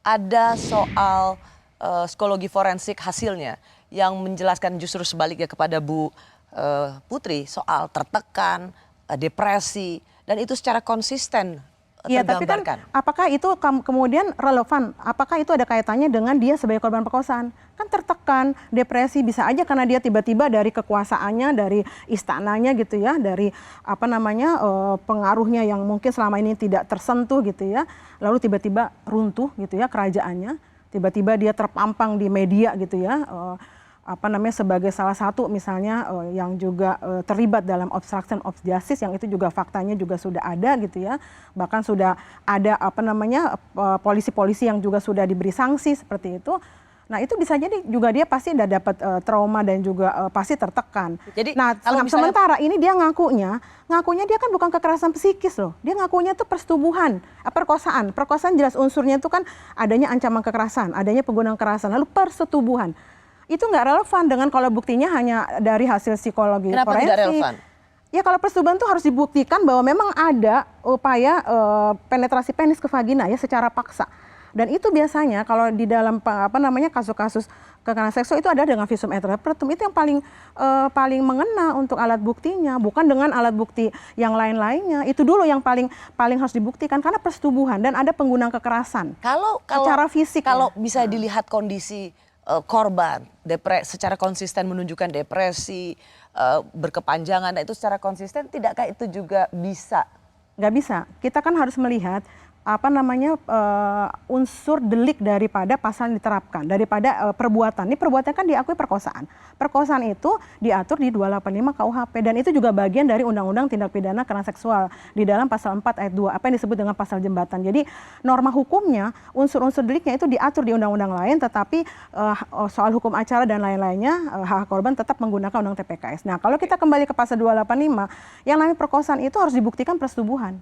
ada soal psikologi forensik hasilnya yang menjelaskan justru sebaliknya kepada Bu Putri soal tertekan, depresi, dan itu secara konsisten Iya, tapi kan tergambarkan. apakah itu kemudian relevan? Apakah itu ada kaitannya dengan dia sebagai korban perkosaan? Kan tertekan, depresi bisa aja karena dia tiba-tiba dari kekuasaannya, dari istananya gitu ya, dari apa namanya pengaruhnya yang mungkin selama ini tidak tersentuh gitu ya, lalu tiba-tiba runtuh gitu ya kerajaannya, tiba-tiba dia terpampang di media gitu ya. Apa namanya sebagai salah satu misalnya yang juga terlibat dalam obstruction of justice yang itu juga faktanya juga sudah ada gitu ya, bahkan sudah ada apa namanya polisi-polisi yang juga sudah diberi sanksi seperti itu. Nah itu bisa jadi juga dia pasti udah dapat trauma dan juga pasti tertekan. Jadi Nah kalau misalnya sementara ini dia ngakunya dia kan bukan kekerasan psikis loh, dia ngakunya tuh persetubuhan, perkosaan jelas unsurnya itu kan adanya ancaman kekerasan, adanya penggunaan kekerasan, lalu persetubuhan. Itu nggak relevan dengan kalau buktinya hanya dari hasil psikologi kenapa forensik. tidak relevan? Ya kalau persetubuhan itu harus dibuktikan bahwa memang ada upaya penetrasi penis ke vagina ya secara paksa. Dan itu biasanya kalau di dalam apa namanya kasus-kasus kekerasan seksual itu ada dengan visum et repertum, itu yang paling mengena untuk alat buktinya, bukan dengan alat bukti yang lain-lainnya. Itu dulu yang paling harus dibuktikan karena persetubuhan dan ada penggunaan kekerasan. Kalau Secara fisik. kalau bisa dilihat kondisi korban secara konsisten menunjukkan depresi berkepanjangan, nah itu secara konsisten tidakkah itu juga bisa? Nggak bisa. Kita kan harus melihat apa namanya unsur delik daripada pasal yang diterapkan, daripada perbuatan. Ini perbuatan kan diakui perkosaan. Perkosaan itu diatur di 285 KUHP dan itu juga bagian dari Undang-Undang Tindak Pidana Kekerasan Seksual di dalam pasal 4 ayat 2, apa yang disebut dengan pasal jembatan. Jadi norma hukumnya, unsur-unsur deliknya itu diatur di undang-undang lain, tetapi soal hukum acara dan lain-lainnya hak korban tetap menggunakan Undang TPKS. Nah, kalau kita kembali ke pasal 285, yang namanya perkosaan itu harus dibuktikan persetubuhan.